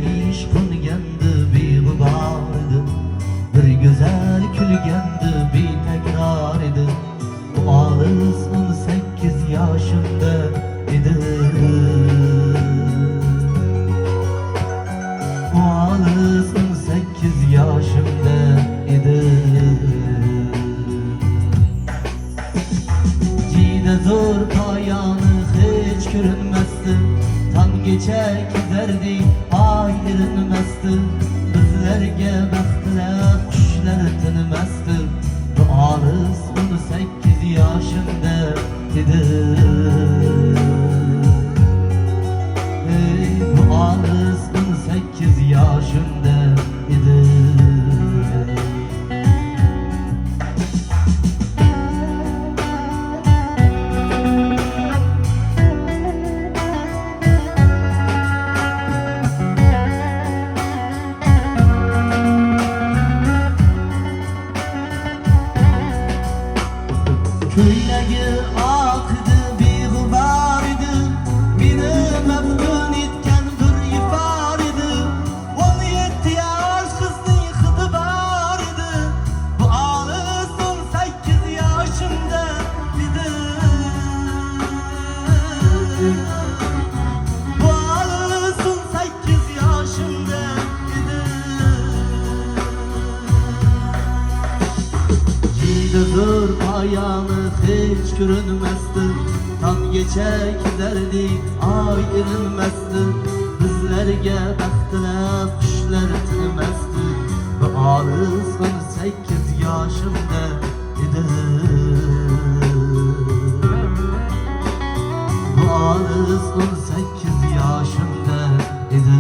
seviniş qo'nigandi beg'ubor edi, bir go'zal kulgandi betakror edi. Bu olis 18 yoshimda edi. Bu olis 18 yoshimda edi. Jida zo'r poyoni hech ko'rinmasdi, tonggacha kezardik oy erinmasdi. Bizlarga baxtlar qushlar tinmasdi. Bu olis 18 yoshimda edi. Bu olis 18 yoshimda edi. Ko'ylagi oqdi beg'ubor edi, meni maftun etgan bir ifor edi. 17 yosh qizning hidi bor edi. Bu olis 18 yoshimda edi. Bu olis 18 yoshimda edi. Jida zo'r poyoni hech ko'rinmasdi, tonggacha kezardik oy erinmasdi. Bizlarga baxtlar qushlar tinmasdi. Bu olis 18 yoshimda edi. Bu olis 18 yoshimda edi.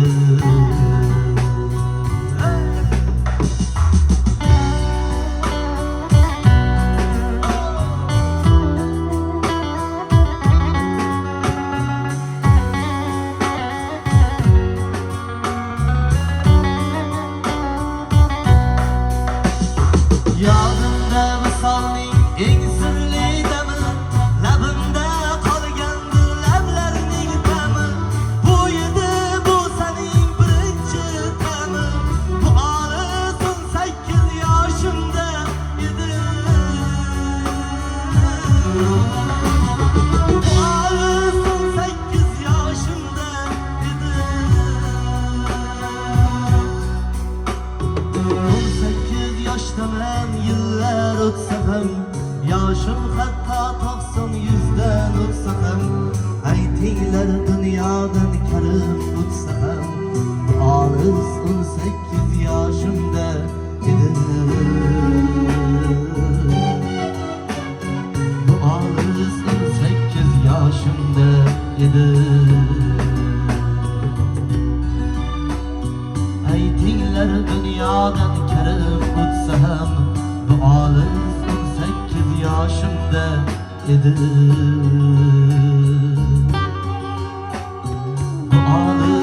Yodimda visolning eng sirli dami, labimda qolgandi lablarning ta'mi. Bu edi bu sening birinchi ta'mi. Bu olis 18 yoshimda edi. Bu olis 18 yoshimda edi. 18 yoshdaman, yillar o'tsa ham, yoshim hatto 90-100dan o'tsa ham. Aytinglar dunyodan karim o'tsa ham, bu olis 18 yoshimda edi. Bu olis 18 yoshimda edi. Aytinglar dunyodan karim o'tsa ham, bu olis 18 yoshimda edi. Bu olis